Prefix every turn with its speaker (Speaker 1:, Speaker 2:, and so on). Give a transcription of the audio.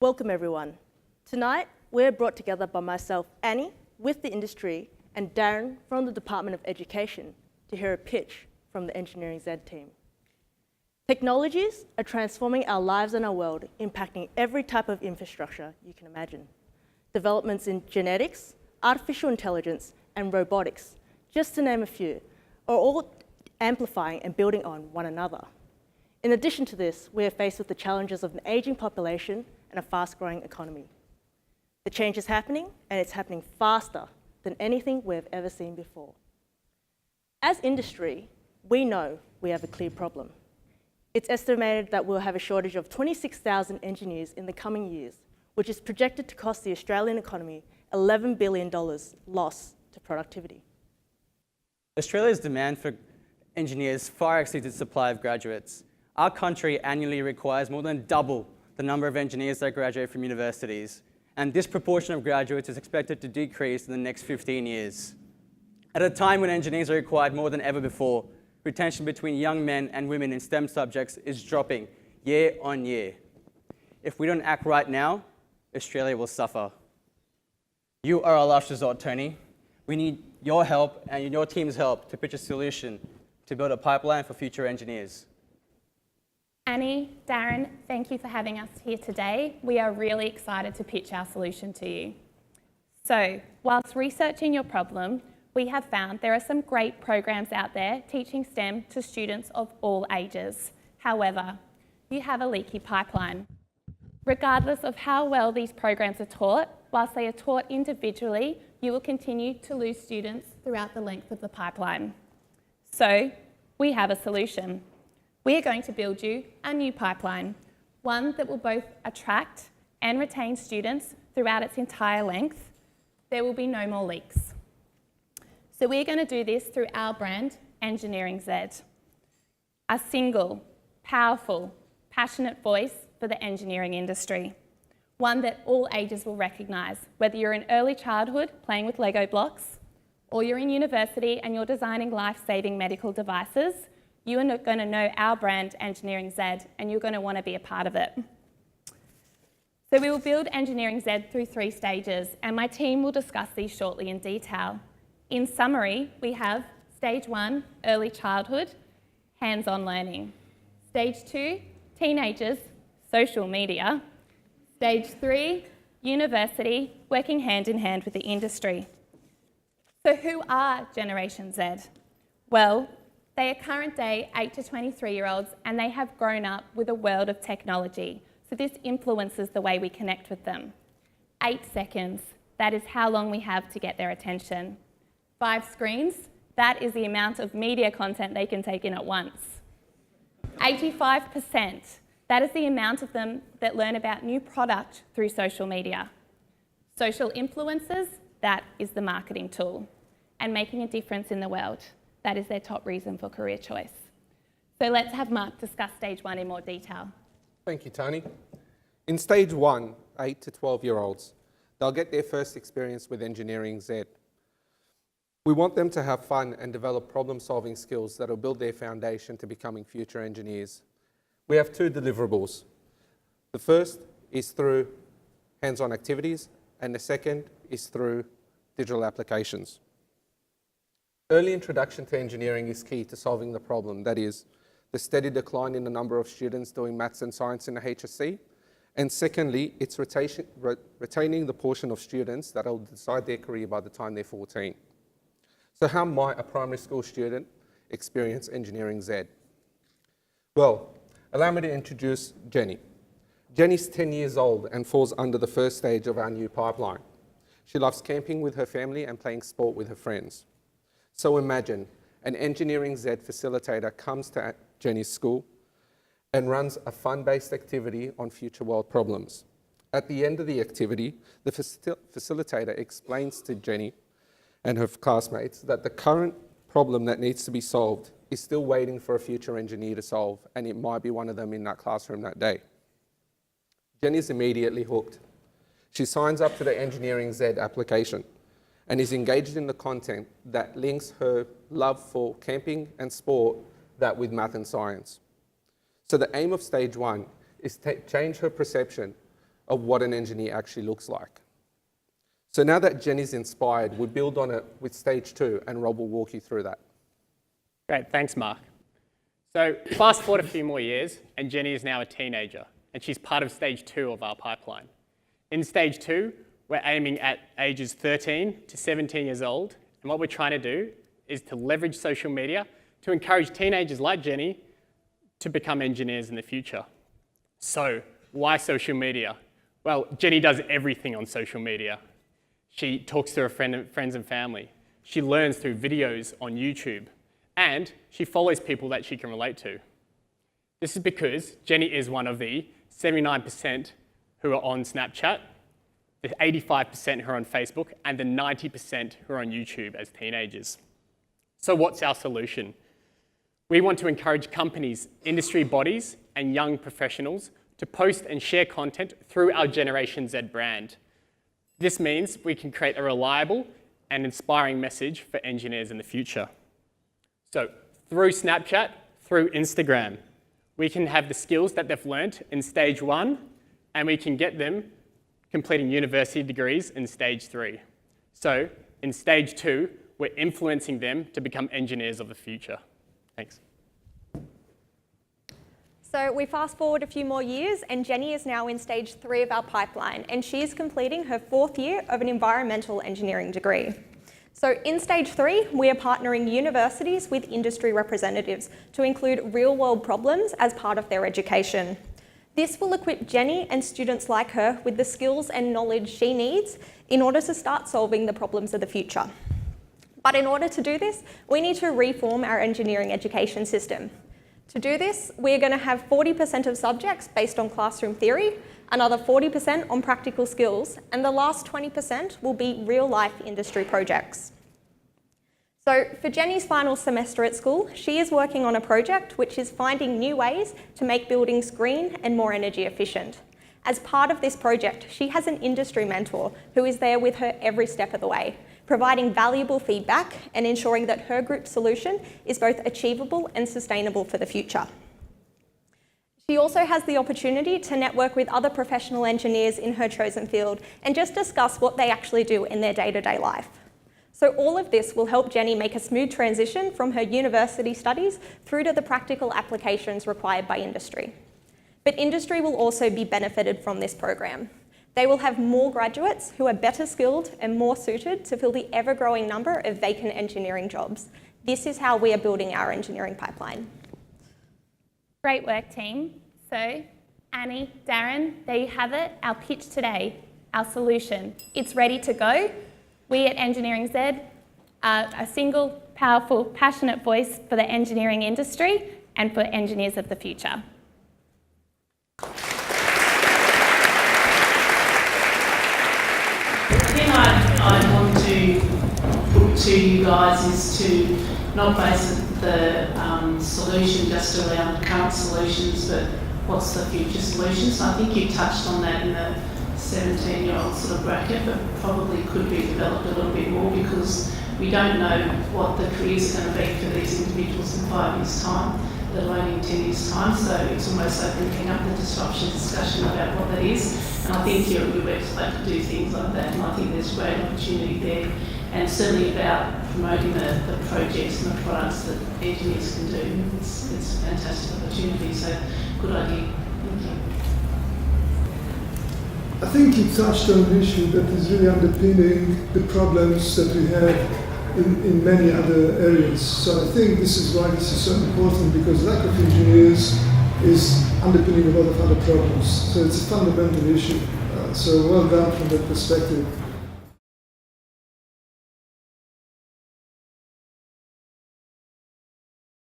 Speaker 1: Welcome everyone. Tonight, we're brought together by myself, Annie, with the industry, and Darren from the Department of Education to hear a pitch from the Engineering Z team. Technologies are transforming our lives and our world, impacting every type of infrastructure you can imagine. Developments in genetics, artificial intelligence, and robotics, just to name a few, are all amplifying and building on one another. In addition to this, we are faced with the challenges of an aging population and a fast-growing economy. The change is happening, and it's happening faster than anything we've ever seen before. As industry, we know we have a clear problem. It's estimated that we'll have a shortage of 26,000 engineers in the coming years, which is projected to cost the Australian economy $11 billion loss to productivity.
Speaker 2: Australia's demand for engineers far exceeds its supply of graduates. Our country annually requires more than double the number of engineers that graduate from universities, and this proportion of graduates is expected to decrease in the next 15 years. At a time when engineers are required more than ever before, retention between young men and women in STEM subjects is dropping year on year. If we don't act right now, Australia will suffer. You are our last resort, Tony. We need your help and your team's help to pitch a solution to build a pipeline for future engineers.
Speaker 3: Annie, Darren, thank you for having us here today. We are really excited to pitch our solution to you. So, whilst researching your problem, we have found there are some great programs out there teaching STEM to students of all ages. However, you have a leaky pipeline. Regardless of how well these programs are taught, whilst they are taught individually, you will continue to lose students throughout the length of the pipeline. So, we have a solution. We are going to build you a new pipeline, one that will both attract and retain students throughout its entire length. There will be no more leaks. So we're going to do this through our brand, Engineering Z. A single, powerful, passionate voice for the engineering industry. One that all ages will recognise, whether you're in early childhood playing with Lego blocks, or you're in university and you're designing life-saving medical devices. You are going to know our brand, Engineering Z, and you're going to want to be a part of it. So we will build Engineering Z through 3 stages, and my team will discuss these shortly in detail. In summary, we have Stage 1, early childhood, hands-on learning. Stage 2, teenagers, social media. Stage 3, university, working hand in hand with the industry. So who are Generation Z? Well, they are current day 8 to 23-year-olds, and they have grown up with a world of technology. So this influences the way we connect with them. 8 seconds, that is how long we have to get their attention. 5 screens, that is the amount of media content they can take in at once. 85%, that is the amount of them that learn about new product through social media. Social influencers, that is the marketing tool. And making a difference in the world. That is their top reason for career choice. So let's have Mark discuss Stage 1 in more detail.
Speaker 4: Thank you, Tony. In Stage 1, 8 to 12-year-olds, they'll get their first experience with Engineering Z. We want them to have fun and develop problem-solving skills that will build their foundation to becoming future engineers. We have 2 deliverables. The first is through hands-on activities, and the second is through digital applications. Early introduction to engineering is key to solving the problem, that is, the steady decline in the number of students doing maths and science in the HSC, and secondly, it's retaining the portion of students that will decide their career by the time they're 14. So how might a primary school student experience Engineering Z? Well, allow me to introduce Jenny. Jenny's 10 years old and falls under the first stage of our new pipeline. She loves camping with her family and playing sport with her friends. So imagine an Engineering Z facilitator comes to Jenny's school and runs a fun-based activity on future world problems. At the end of the activity, the facilitator explains to Jenny and her classmates that the current problem that needs to be solved is still waiting for a future engineer to solve, and it might be one of them in that classroom that day. Jenny's immediately hooked. She signs up to the Engineering Z application and is engaged in the content that links her love for camping and sport that with math and science. So the aim of Stage 1 is to change her perception of what an engineer actually looks like. So now that Jenny's inspired, we build on it with stage 2, and Rob will walk you through that.
Speaker 5: Great, thanks, Mark. So fast forward a few more years, and Jenny is now a teenager, and she's part of stage 2 of our pipeline. In stage 2, we're aiming at ages 13 to 17 years old, and what we're trying to do is to leverage social media to encourage teenagers like Jenny to become engineers in the future. So why social media? Well, Jenny does everything on social media. She talks to her friends and family. She learns through videos on YouTube, and she follows people that she can relate to. This is because Jenny is one of the 79% who are on Snapchat, the 85% who are on Facebook, and the 90% who are on YouTube as teenagers. So what's our solution? We want to encourage companies, industry bodies, and young professionals to post and share content through our Generation Z brand. This means we can create a reliable and inspiring message for engineers in the future. So through Snapchat, through Instagram, we can have the skills that they've learnt in stage 1, and we can get them completing university degrees in stage 3. So in stage 2, we're influencing them to become engineers of the future. Thanks.
Speaker 6: So we fast forward a few more years, and Jenny is now in stage 3 of our pipeline, and she's completing her 4th year of an environmental engineering degree. So in stage 3, we are partnering universities with industry representatives to include real-world problems as part of their education. This will equip Jenny and students like her with the skills and knowledge she needs in order to start solving the problems of the future. But in order to do this, we need to reform our engineering education system. To do this, we're going to have 40% of subjects based on classroom theory, another 40% on practical skills, and the last 20% will be real-life industry projects. So for Jenny's final semester at school, she is working on a project which is finding new ways to make buildings green and more energy efficient. As part of this project, she has an industry mentor who is there with her every step of the way, providing valuable feedback and ensuring that her group solution is both achievable and sustainable for the future. She also has the opportunity to network with other professional engineers in her chosen field and just discuss what they actually do in their day-to-day life. So all of this will help Jenny make a smooth transition from her university studies through to the practical applications required by industry. But industry will also be benefited from this program. They will have more graduates who are better skilled and more suited to fill the ever-growing number of vacant engineering jobs. This is how we are building our engineering pipeline.
Speaker 3: Great work, team. So, Annie, Darren, there you have it, our pitch today, our solution. It's ready to go. We at Engineering Z are a single, powerful, passionate voice for the engineering industry and for engineers of the future.
Speaker 7: The thing I want to put to you guys is to not base the solution just around current solutions, but what's the future solution. So I think you touched on that in the 17-year-old sort of bracket, but probably could be developed a little bit more because we don't know what the careers are going to be for these individuals in 5 years' time, let alone in 10 years' time. So it's almost opening up the disruption discussion about what that is. And I think your website could do things like that, and I think there's great opportunity there. And certainly about promoting the projects and the products that engineers can do. It's a fantastic opportunity, so good idea. Thank you.
Speaker 8: I think you touched on an issue that is really underpinning the problems that we have in many other areas. So I think this is why this is so important, because lack of engineers is underpinning a lot of other problems. So it's a fundamental issue. So well done from that perspective.